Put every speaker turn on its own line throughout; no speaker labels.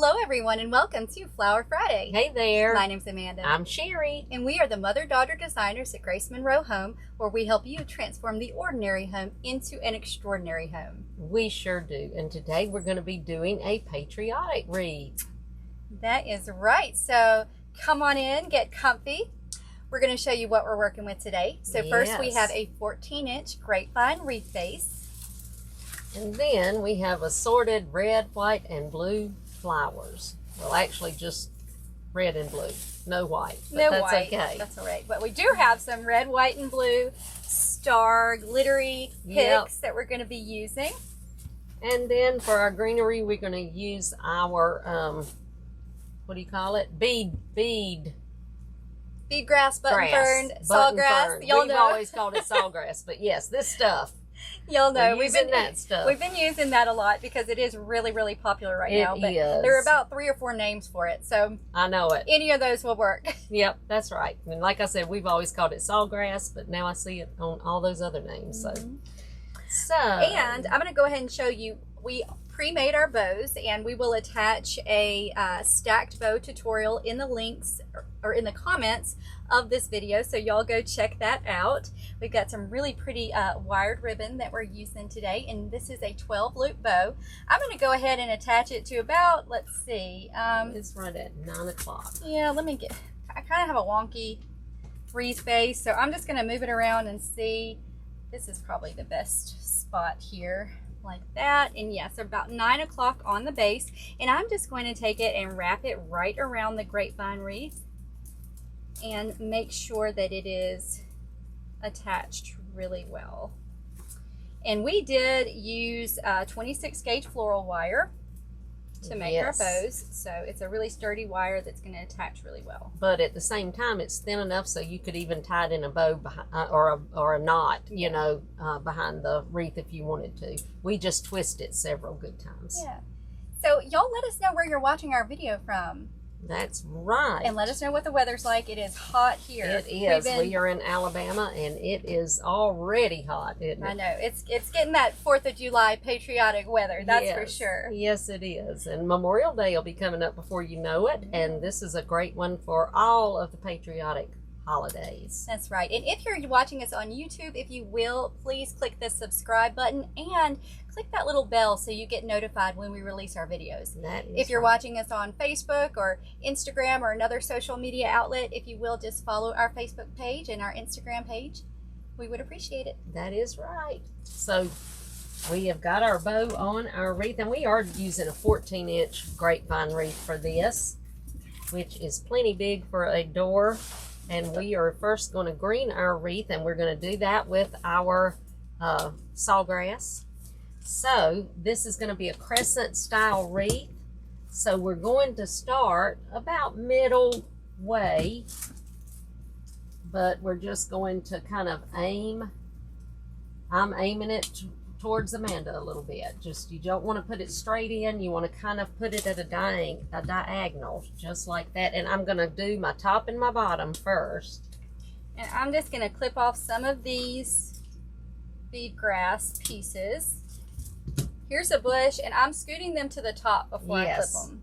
Hello everyone and welcome to Flower Friday.
Hey there.
My name's Amanda.
I'm Sherry.
And we are the mother-daughter designers at Grace Monroe Home, where we help you transform the ordinary home into an extraordinary home.
We sure do. And today we're going to be doing a patriotic wreath.
That is right. So come on in, get comfy. We're going to show you what we're working with today. So first we have a 14-inch grapevine wreath base.
And then we have assorted red, white, and blue flowers. Well, actually just red and blue. No white. But
no
that's
white.
Okay.
That's all right. But we do have some red, white, and blue star glittery picks that we're going to be using.
And then for our greenery, we're going to use our, what do you call it? Bead
grass, button fern, sawgrass.
Y'all know. We've always called it sawgrass, but yes, this stuff.
Y'all know
we've been
using that a lot because it is really, really popular right now.
But
there are about 3 or 4 names for it, so
I know it.
Any of those will work.
Yep, that's right. And like I said, we've always called it sawgrass, but now I see it on all those other names. And
I'm going to go ahead and show you. We pre-made our bows, and we will attach a stacked bow tutorial in the links or in the comments of this video, so y'all go check that out. We've got some really pretty wired ribbon that we're using today, and this is a 12-loop bow. I'm going to go ahead and attach it to about, let's see.
It's right at 9 o'clock.
Yeah, I kind of have a wonky wreath base, so I'm just going to move it around and see. This is probably the best spot here. Like that. And yes, about 9 o'clock on the base, and I'm just going to take it and wrap it right around the grapevine wreath and make sure that it is attached really well. And we did use 26 gauge floral wire to make our bows, so it's a really sturdy wire that's going to attach really well.
But at the same time, it's thin enough so you could even tie it in a bow behind, or a knot, you know, behind the wreath if you wanted to. We just twist it several good times.
Yeah. So y'all let us know where you're watching our video from.
That's right.
And let us know what the weather's like. It is hot here.
It is. We are in Alabama, and it is already hot, isn't it?
I know. It's getting that 4th of July patriotic weather, that's for sure.
Yes, it is. And Memorial Day will be coming up before you know it, and this is a great one for all of the patriotic holidays.
That's right. And if you're watching us on YouTube, if you will, please click the subscribe button and click that little bell so you get notified when we release our videos. If you're watching us on Facebook or Instagram or another social media outlet, if you will, just follow our Facebook page and our Instagram page. We would appreciate it.
That is right. So we have got our bow on our wreath, and we are using a 14-inch grapevine wreath for this, which is plenty big for a door. And we are first going to green our wreath, and we're going to do that with our sawgrass. So this is going to be a crescent style wreath. So we're going to start about middle way, but we're just going to kind of aim. I'm aiming it towards Amanda a little bit. Just, you don't want to put it straight in. You want to kind of put it at a diagonal, just like that. And I'm going to do my top and my bottom first.
And I'm just going to clip off some of these bead grass pieces. Here's a bush, and I'm scooting them to the top before I clip them.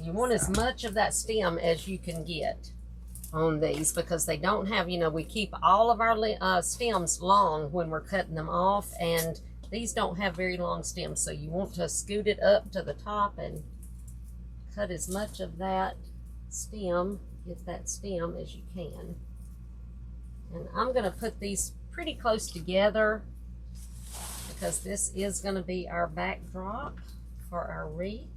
You want as much of that stem as you can get on these, because they don't have, you know, we keep all of our stems long when we're cutting them off, and these don't have very long stems, so you want to scoot it up to the top and cut as much of that stem, get that stem, as you can. And I'm going to put these pretty close together because this is going to be our backdrop for our wreath.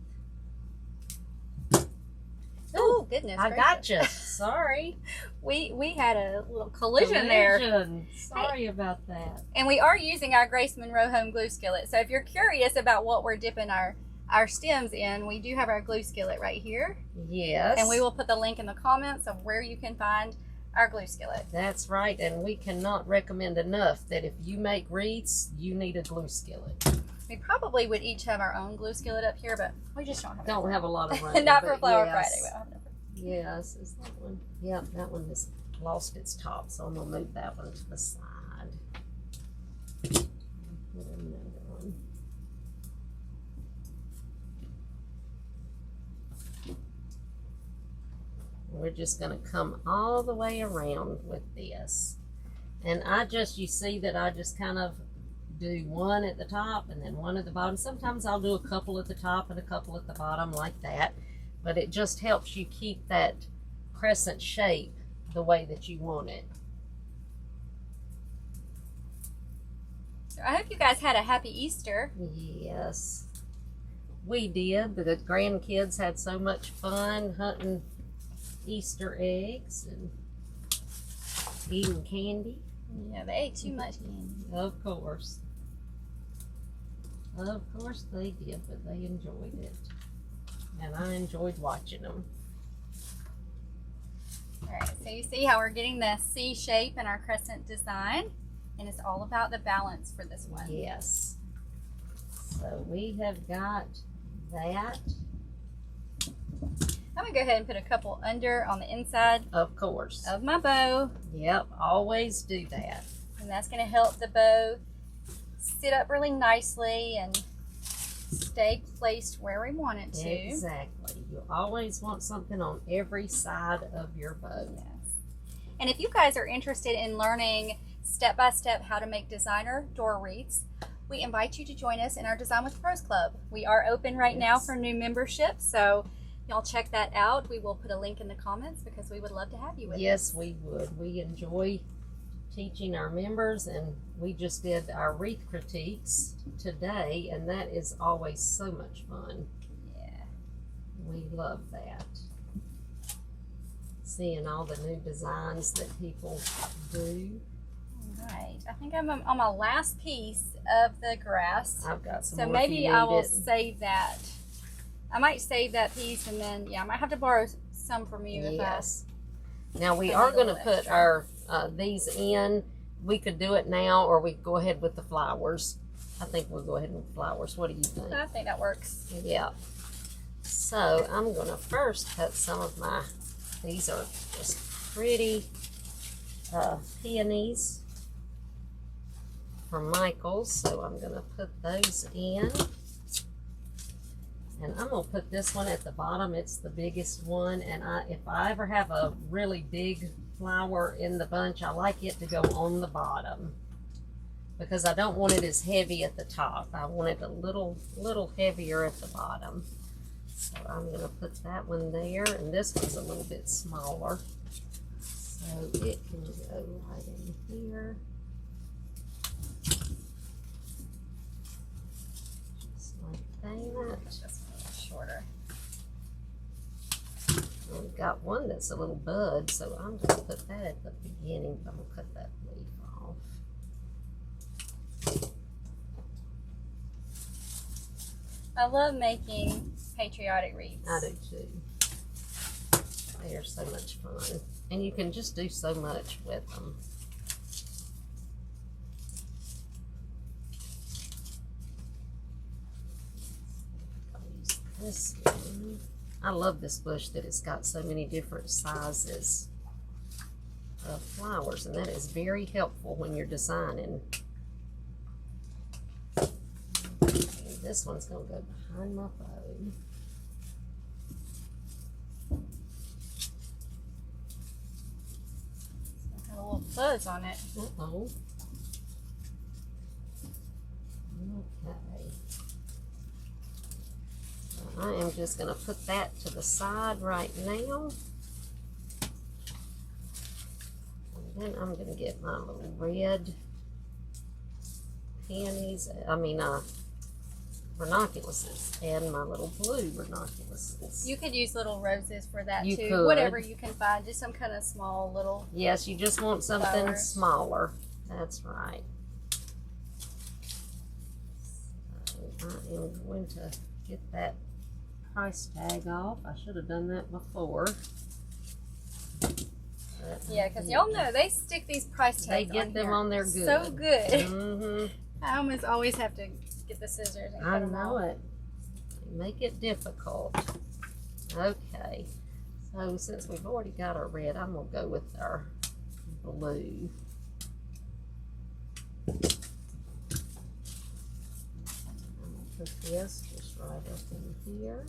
Oh, goodness.
I got you. Sorry.
We had a little collision there.
Sorry about that.
And we are using our Grace Monroe Home glue skillet. So if you're curious about what we're dipping our stems in, we do have our glue skillet right here.
Yes.
And we will put the link in the comments of where you can find our glue skillet.
That's right. And we cannot recommend enough that if you make wreaths, you need a glue skillet.
We probably would each have our own glue skillet up here, but we just don't have
a lot of room.
Not for Flower Friday. We don't have enough.
Yes, is that one? Yep, that one has lost its top, so I'm going to move that one to the side. Put another one. We're just going to come all the way around with this. And you see that I just kind of do one at the top and then one at the bottom. Sometimes I'll do a couple at the top and a couple at the bottom like that. But it just helps you keep that crescent shape the way that you want it.
So I hope you guys had a happy Easter.
Yes, we did. The grandkids had so much fun hunting Easter eggs and eating candy.
Yeah, they ate too much candy.
Of course. Of course they did, but they enjoyed it. And I enjoyed watching them.
Alright, so you see how we're getting the C shape in our crescent design. And it's all about the balance for this one.
Yes. So we have got that.
I'm going to go ahead and put a couple under on the inside
Of course.
of my bow.
Yep, always do that.
And that's going to help the bow sit up really nicely and stay placed where we want it to.
Exactly. You always want something on every side of your bow.
Yes. And if you guys are interested in learning step-by-step how to make designer door wreaths, we invite you to join us in our Design with Pros Club. We are open right now for new membership, so y'all check that out. We will put a link in the comments because we would love to have you with us.
Yes, we would. We enjoy teaching our members, and we just did our wreath critiques today, and that is always so much fun.
Yeah.
We love that. Seeing all the new designs that people do.
Right. I think I'm on my last piece of the grass.
I've got some
So
more
maybe
if you
I
need
will
it.
save that. I might save that piece and then, yeah, I might have to borrow some from you.
Yes. Now we
I
are
need a
going to
little
put
extra.
our these in. We could do it now, or we could go ahead with the flowers. I think we'll go ahead with flowers. What do you think?
I think that works.
Yeah. So I'm going to first cut some of my, these are just pretty peonies from Michael's. So I'm going to put those in. And I'm going to put this one at the bottom. It's the biggest one. And if I ever have a really big flower in the bunch, I like it to go on the bottom, because I don't want it as heavy at the top. I want it a little heavier at the bottom. So I'm going to put that one there, and this one's a little bit smaller, so it can go right in here. Just like that.
Just a little shorter.
We've got one that's a little bud, so I'm going to put that at the beginning. I'm going to cut that leaf off.
I love making patriotic wreaths.
I do too. They are so much fun. And you can just do so much with them. I'll use this one. I love this bush that it's got so many different sizes of flowers, and that is very helpful when you're designing. And this one's going to go behind my bow.
Got a little fuzz on it.
Uh-oh. Okay. I am just going to put that to the side right now. And then I'm going to get my little red peonies, ranunculuses, and my little blue ranunculuses.
You could use little roses for that
You
too.
could.
Whatever you can find, just some kind of small little.
Yes, you just want something
Flowers.
smaller. That's right. So I am going to get that price tag off. I should have done that before. But
Yeah, because y'all know they stick these price
they
tags
get
on
them
here.
on there good.
So good.
Mm-hmm.
I almost always have to get the scissors and
I
cut them
know
off.
it. They make it difficult. Okay. So since we've already got our red, I'm going to go with our blue. I'm going to put this just right up in here.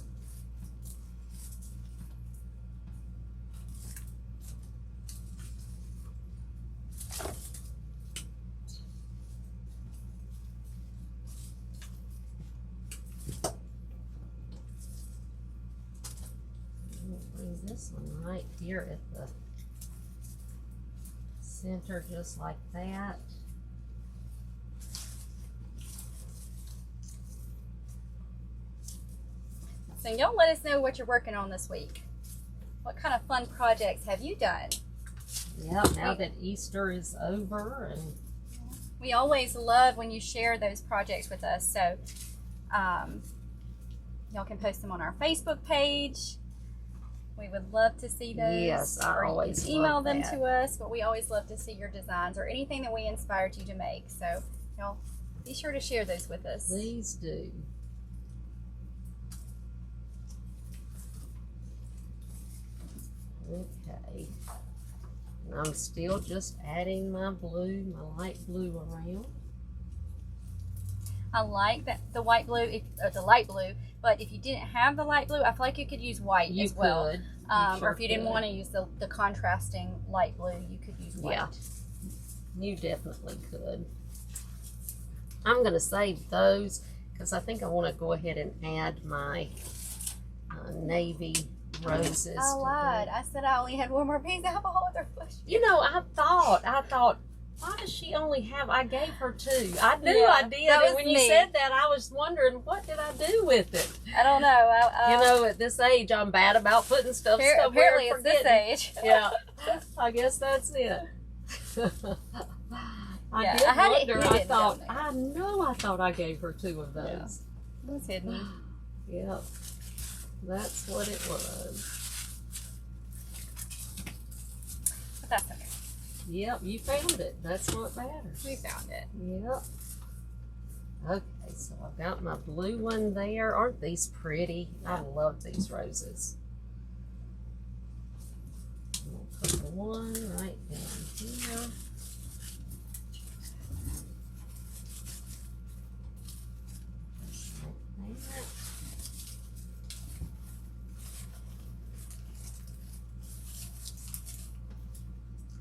this one right here at the center, just like that.
So y'all let us know what you're working on this week. What kind of fun projects have you done?
Yep, now that Easter is over, and
we always love when you share those projects with us. So y'all can post them on our Facebook page. We would love to see those.
Yes, I always
email
love
them
that.
to us, but we always love to see your designs or anything that we inspired you to make. So y'all be sure to share those with us.
Please do. Okay. And I'm still just adding my blue, my light blue around.
I like that the white blue, the light blue. But if you didn't have the light blue, I feel like you could use white as well.
Could.
Or if you didn't want to use the contrasting light blue, you could use white.
Yeah, you definitely could. I'm going to save those because I think I want to go ahead and add my navy roses.
I lied. I said I only had one more piece. I have a whole other bush.
You know, I thought, why does she only have, I gave her two. I knew
Yeah,
I did.
that was
And when you
me.
said that, I was wondering, what did I do with it?
I don't know.
You know, at this age, I'm bad about putting stuff
apparently
somewhere and
it's this
forgetting.
age.
Yeah, I guess that's it. I did
had it
wonder.
hidden
I thought,
down there.
I know I thought I gave her two of those.
It was hidden.
Yep, that's what it was.
But that's okay.
Yep, you found it. That's what matters.
We found it.
Yep. Okay, so I've got my blue one there. Aren't these pretty? I love these roses. We'll put one right down here. Just like that.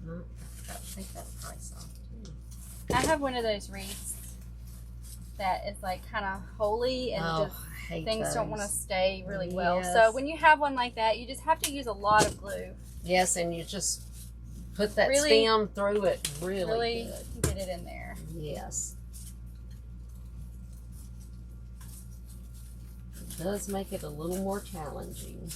I've got to take that price off too.
I have one of those wreaths that is like kind of holy and just
I hate
things don't
those.
want to stay really well.
Yes.
So when you have one like that, you just have to use a lot of glue.
Yes, and you just put that
Really-
stem through it really good.
Get it in there.
Yes. It does make it a little more challenging.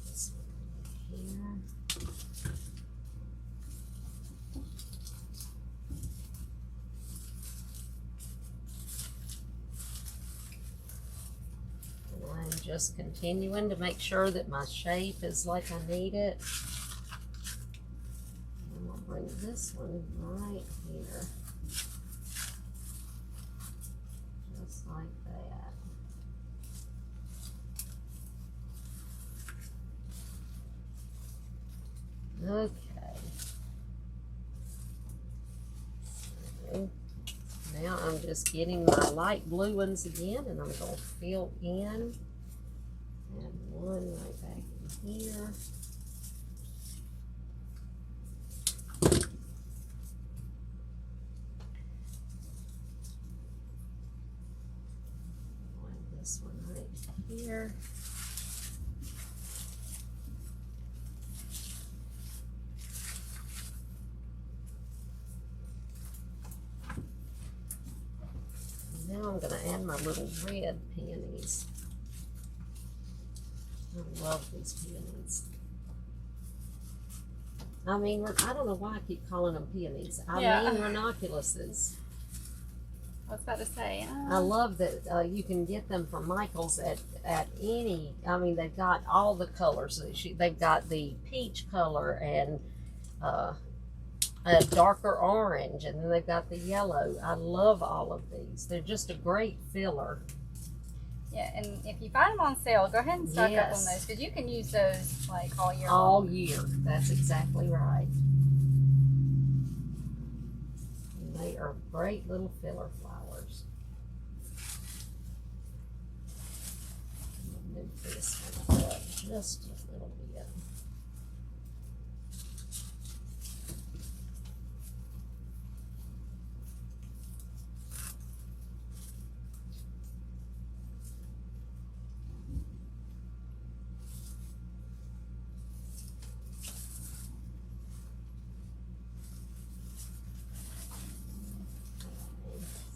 This one here. And I'm just continuing to make sure that my shape is like I need it. I'm gonna bring this one right here. Just like that. Okay. So now I'm just getting my light blue ones again, and I'm going to fill in. And one right back in here. This one right here. Now I'm going to add my little red peonies. I love these peonies. I mean, I don't know why I keep calling them peonies. I
Yeah.
mean ranunculuses.
I was about to say.
I love that you can get them from Michael's at any. I mean, they've got all the colors. They've got the peach color and a darker orange, and then they've got the yellow. I love all of these. They're just a great filler.
Yeah, and if you find them on sale, go ahead and stock up on
Yes.
those because you can use those like all year
All
long.
year. That's exactly right. And they are great little filler flowers. move this one up just a little bit.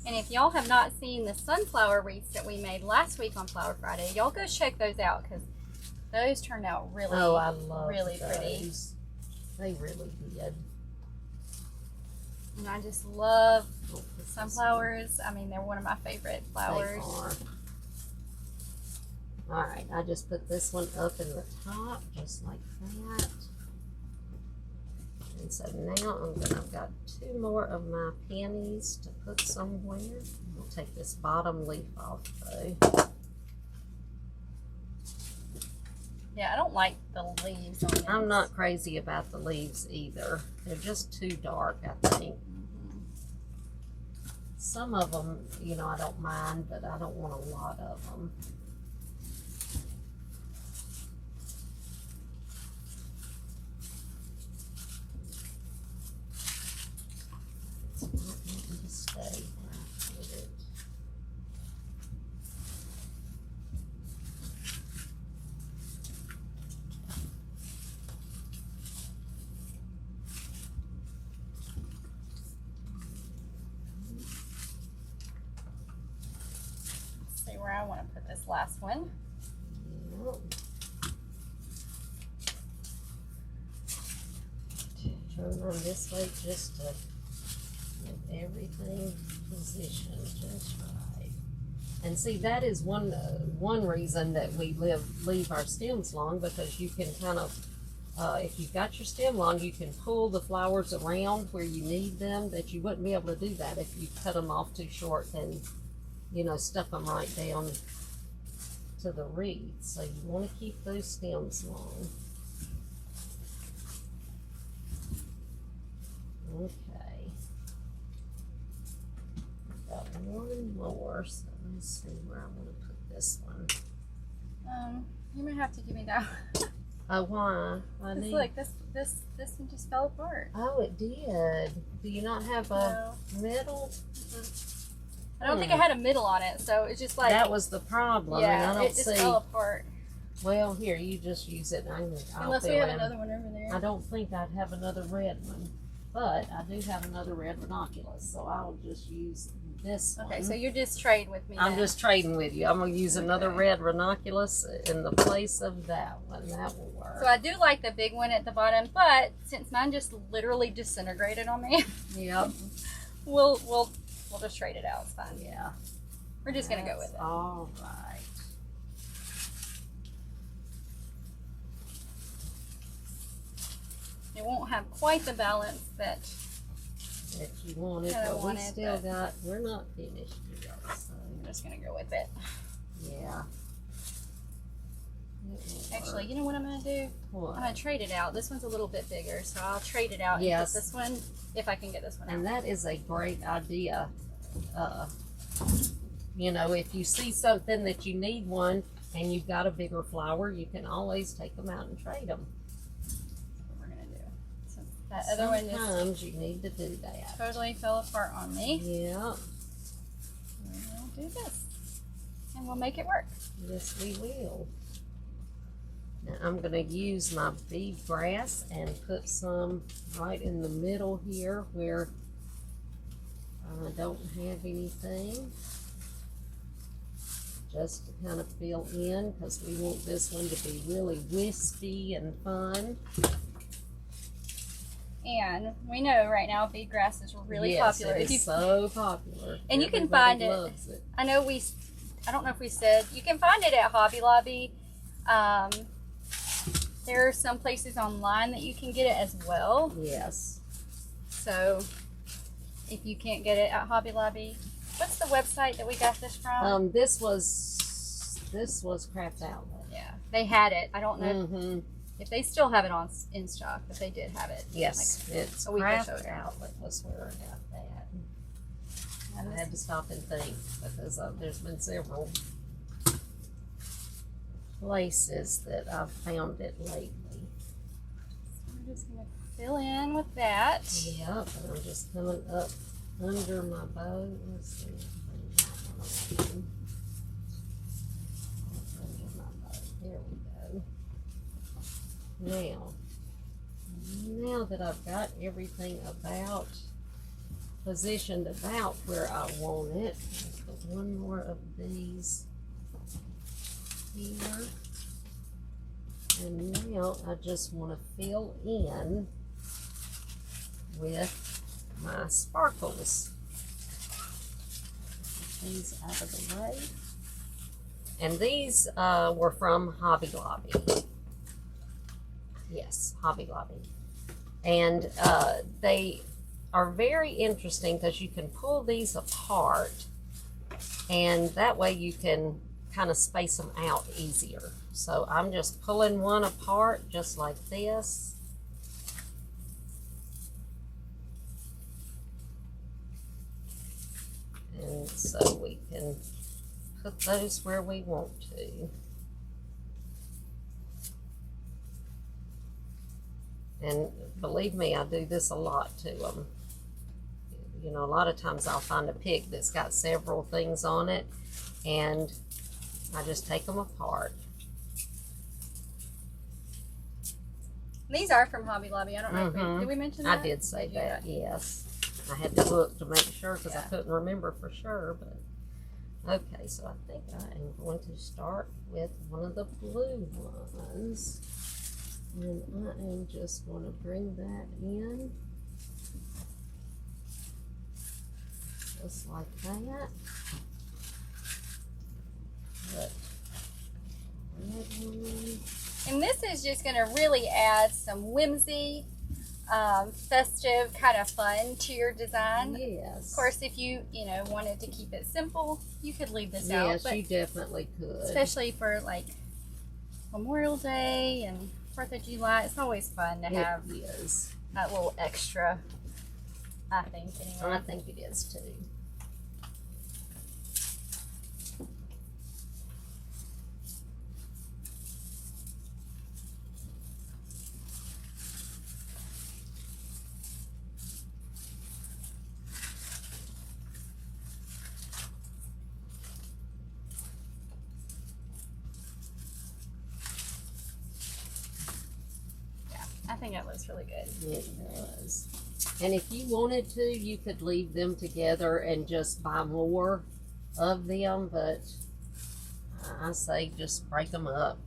And if y'all have not seen the sunflower wreaths that we made last week on Flower Friday, y'all go check those out because those turned out really,
I love
really
those.
pretty.
They really did.
And I just love sunflowers. I mean, they're one of my favorite flowers.
They are. All right, I just put this one up in the top, just like that. And so now I've got 2 more of my pennies to put somewhere. I'll take this bottom leaf off though.
Yeah, I don't like the leaves on this.
I'm not crazy about the leaves either. They're just too dark, I think. Some of them, you know, I don't mind, but I don't want a lot of them. Stay with it.
Let's see where I want to put this last one.
Yep. Turn on this way just to get everything positioned just right. And see, that is one reason that we leave our stems long, because you can kind of, if you've got your stem long, you can pull the flowers around where you need them, that you wouldn't be able to do that if you cut them off too short and, you know, stuck them right down to the wreath. So you want to keep those stems long. Okay. Got one more, so let's see where I want to put this one.
You might have to give me that.
Oh, why?
Look, this one just fell apart.
Oh, it did. Do you not have a middle?
I don't think I had a middle on it, so it's just like
that was the problem.
Yeah,
and I don't
it just fell apart.
Well, here, you just use it.
Unless we have another one over there.
I don't think I'd have another red one, but I do have another red ranunculus, so I'll just use this one.
Okay, so you're just trading with me.
I'm just trading with you. I'm going to use another red ranunculus in the place of that one. That will work.
So I do like the big one at the bottom, but since mine just literally disintegrated on me,
yep,
we'll just trade it out. It's fine.
Yeah,
we're just gonna go with it.
All right.
It won't have quite the balance that
you wanted, but we still got. We're not finished yet, so
I'm just gonna go with it.
Yeah.
Actually, you know what I'm gonna do?
What?
I'm gonna trade it out. This one's a little bit bigger, so I'll trade it out and put this one if I can get this one out.
And that is a great idea. You know, if you see something that you need one and you've got a bigger flower, you can always take them out and trade them.
That's what we're gonna do. So that other one
Sometimes you need to do that.
Totally fell apart on me.
Yeah.
We'll do this, and we'll make it work.
Yes, we will. Now I'm going to use my bead grass and put some right in the middle here where I don't have anything. Just to kind of fill in, because we want this one to be really wispy and fun.
And we know right now bead grass is really popular.
It is so popular.
And
you
can find it.
Loves it.
I know I don't know if we said, you can find it at Hobby Lobby. There are some places online that you can get it as well.
Yes.
So if you can't get it at Hobby Lobby, what's the website that we got this from?
This was Craft Outlet.
Yeah, they had it. I don't know if they still have it in stock, but they did have it.
Yes,
like
it's Craft Outlet was where I got that. And I had to stop and think because there's been several places that I've found it lately.
We're just going to fill in with that.
Yep, and I'm just coming up under my bow. Let's see. Under my bow. There we go. Now that I've got everything about positioned about where I want it, I'll put one more of these here. And now I just want to fill in with my sparkles. Get these out of the way. And these were from Hobby Lobby. Yes, Hobby Lobby. And they are very interesting because you can pull these apart, and that way you can kind of space them out easier. So I'm just pulling one apart just like this. And so we can put those where we want to. And believe me, I do this a lot to them. You know, a lot of times I'll find a pick that's got several things on it, and I just take them apart.
These are from Hobby Lobby. I don't know if did we mention that?
I did say that, yes. I had to look to make sure because I couldn't remember for sure. But okay, so I think I am going to start with one of the blue ones. And I am just going to bring that in. Just like that. But
and this is just going to really add some whimsy, festive kind of fun to your design.
Yes.
Of course, if you wanted to keep it simple, you could leave this out.
Yes, you definitely could.
Especially for like Memorial Day and 4th of July, it's always fun to have that little extra, I think, anyway.
I think it is too.
I think that looks really good.
It does. And if you wanted to, you could leave them together and just buy more of them, but I say just break them up.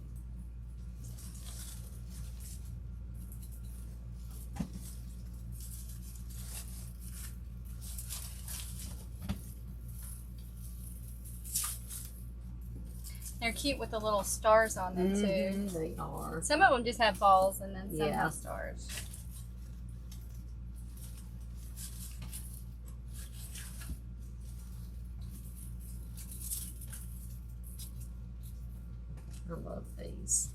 They're cute with the little stars on them too.
They are.
Some of them just have balls and then some have stars.
I love these.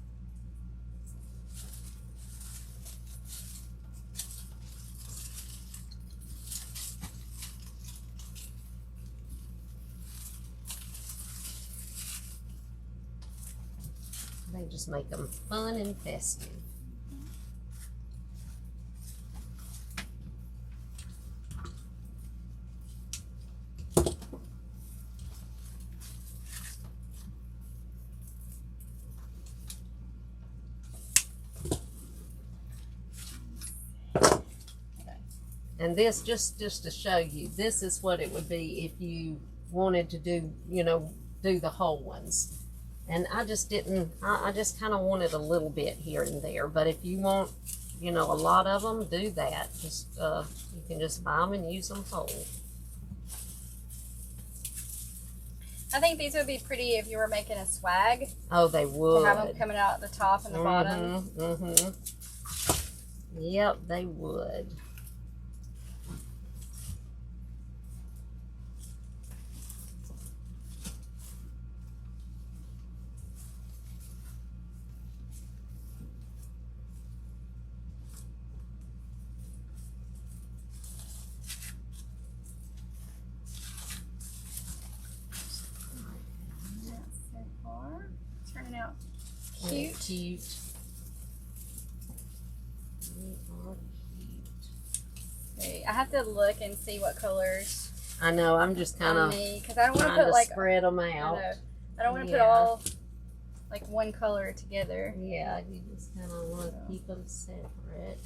They just make them fun and festive. And this, just to show you, this is what it would be if you wanted to do, do the whole ones. And I just didn't, I just kind of wanted a little bit here and there. But if you want, a lot of them, do that. Just, you can just buy them and use them whole.
I think these would be pretty if you were making a swag.
Oh, they would.
To have them coming out at the top and the bottom.
Yep, they would.
Turning out
cute. They are cute.
Okay, I have to look and see what colors.
I know. I'm just kind of
because I don't want to
trying
put
to
like
spread them
I
out.
know. I don't want to put
Yeah.
all like one color together.
Yeah, you just kind of want to keep them separate.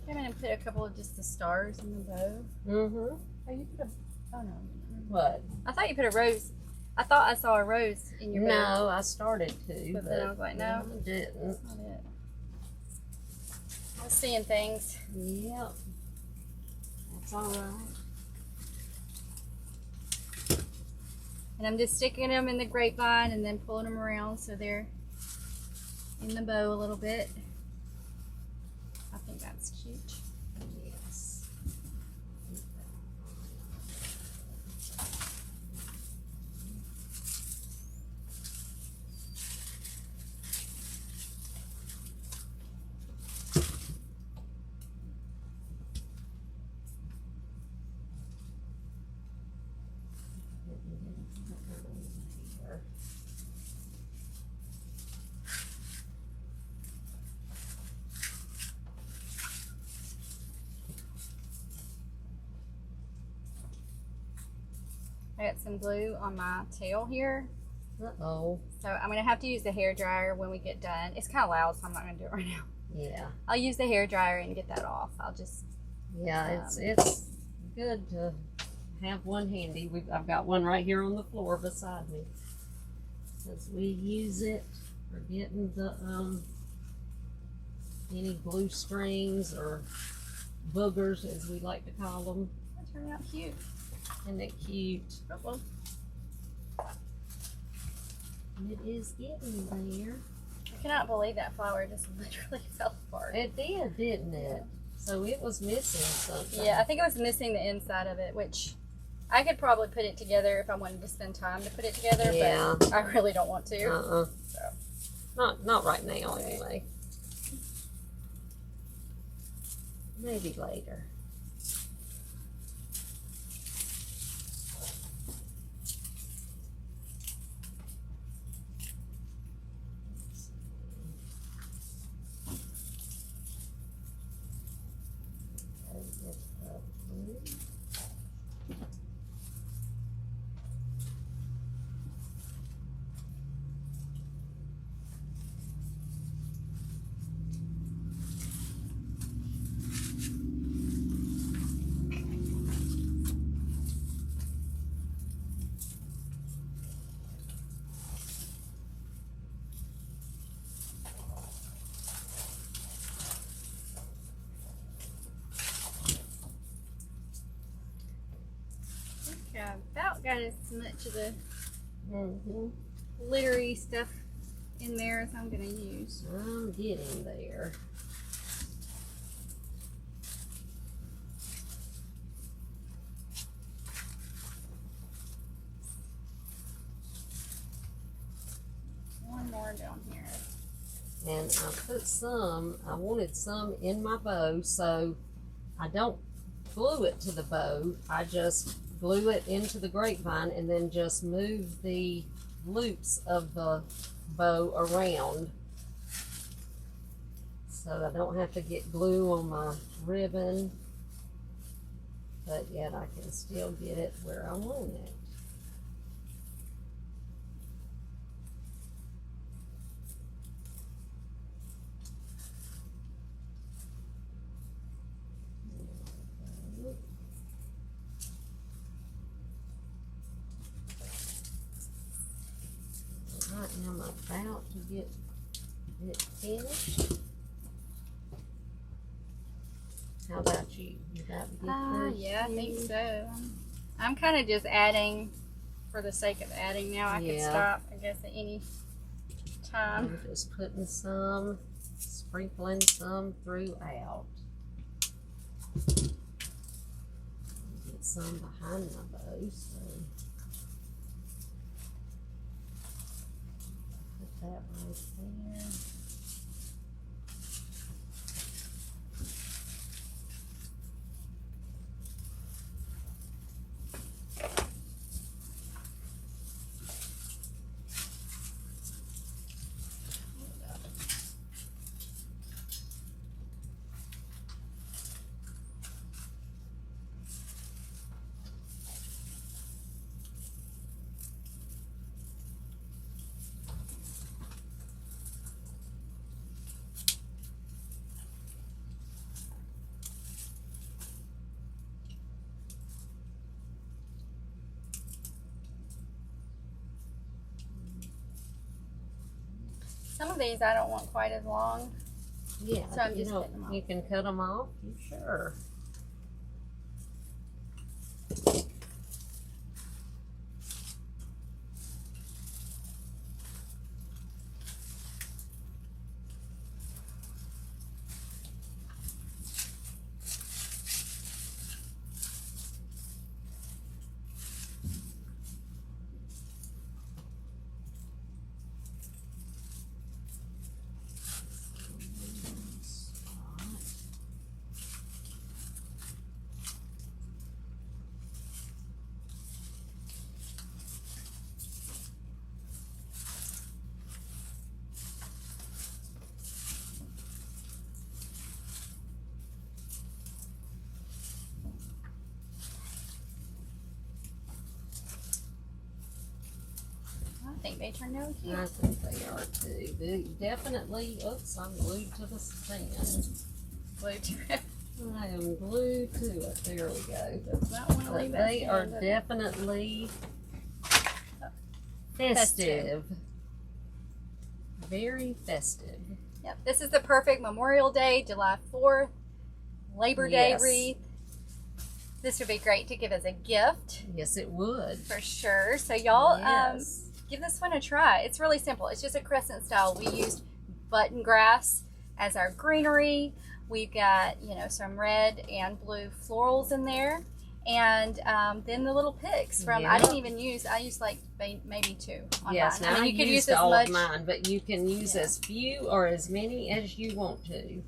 I'm gonna put a couple of just the stars in the bow.
Mm-hmm.
Oh, you put a. Oh no.
What?
I thought you put a rose. I thought I saw a rose in your bow.
No, I started to,
But then I was like, no.
I didn't.
That's not it. I was seeing things.
Yep. That's all right.
And I'm just sticking them in the grapevine and then pulling them around so they're in the bow a little bit. I think that's cute.
Yes.
I got some glue on my tail here.
Uh-oh.
So I'm going to have to use the hair dryer when we get done. It's kind of loud, so I'm not going to do it right now.
Yeah.
I'll use the hair dryer and get that off. I'll just...
Yeah, it's good to have one handy. I've got one right here on the floor beside me. Because we use it for getting the any glue strings or boogers, as we like to call them.
That turned out cute.
Isn't it cute?
Oh, well.
It is getting there.
I cannot believe that flower just literally fell apart.
It did, didn't it? So it was missing something.
Yeah, I think it was missing the inside of it, which I could probably put it together if I wanted to spend time to put it together,
Yeah.
but I really don't want to. So.
Not right now, anyway. Maybe later.
I about got as much of the glittery stuff in there as I'm going to use.
I'm getting there.
One more down here.
And I wanted some in my bow, so I don't glue it to the bow. I just glue it into the grapevine and then just move the loops of the bow around. So I don't have to get glue on my ribbon, but yet I can still get it where I want it. Right now I'm about to get it finished. How about you? You about to get yours
Yeah, I think
finished?
so. I'm kind of just adding for the sake of adding now. I can
Yeah.
stop, I guess, at any time.
I'm just putting some sprinkling some throughout. Get some behind my bow, so put that right there.
Some of these I don't want quite as long.
Yeah,
so I'm just cutting them off.
You can cut them off, you sure.
I think they turned out cute.
I think they are too. They definitely, oops, I'm glued to the stand.
Glued to it.
I am glued to it. There we go.
Does not want to leave that
They are
stand,
definitely festive. Very festive.
Yep, this is the perfect Memorial Day, July 4th, Labor Day
Yes.
wreath. This would be great to give as a gift
Yes, it would.
for sure. So y'all,
Yes.
give this one a try. It's really simple. It's just a crescent style. We used button grass as our greenery. We've got, you know, some red and blue florals in there. And then the little picks from, I didn't even use, I used like maybe 2 on
Yes,
mine.
now
I mean,
I
you could use
used
as
all
much.
of mine, but you can use as few or as many as you want to.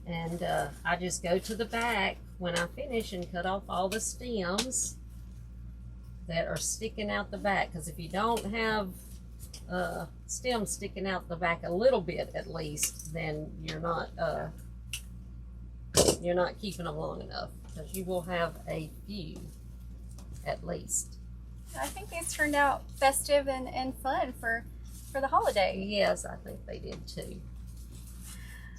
And I just go to the back when I finish and cut off all the stems that are sticking out the back. Because if you don't have stems sticking out the back a little bit at least, then you're not keeping them long enough. Because you will have a few at least.
I think these turned out festive and fun for the holiday.
Yes, I think they did too.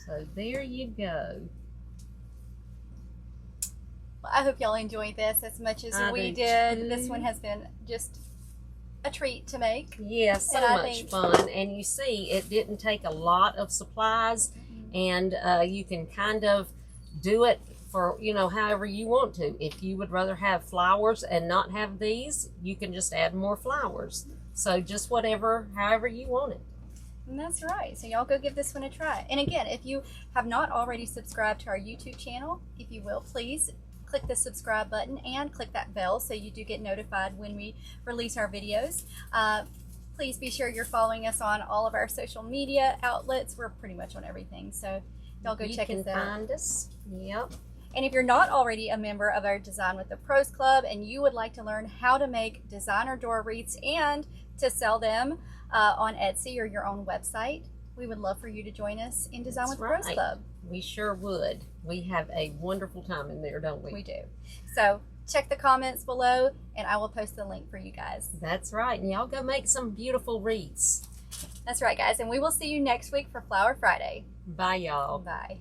So there you go.
Well, I hope y'all enjoyed this as much as
I
we
do
did.
too.
This one has been just a treat to make.
Yes, so
And I
much
think-
fun. And you see, it didn't take a lot of supplies, and you can kind of do it for, you know, however you want to. If you would rather have flowers and not have these, you can just add more flowers. So just whatever, however you want it.
And that's right. So y'all go give this one a try. And again, if you have not already subscribed to our YouTube channel, if you will, please click the subscribe button and click that bell so you do get notified when we release our videos. Please be sure you're following us on all of our social media outlets. We're pretty much on everything. So y'all go check us out.
You can find us. Yep.
And if you're not already a member of our Design with the Pros Club and you would like to learn how to make designer door wreaths and to sell them on Etsy or your own website, we would love for you to join us in Design with the Pros
right.
Club.
We sure would. We have a wonderful time in there, don't we?
We do. So check the comments below and I will post the link for you guys.
That's right. And y'all go make some beautiful wreaths.
That's right, guys. And we will see you next week for Flower Friday.
Bye, y'all.
Bye.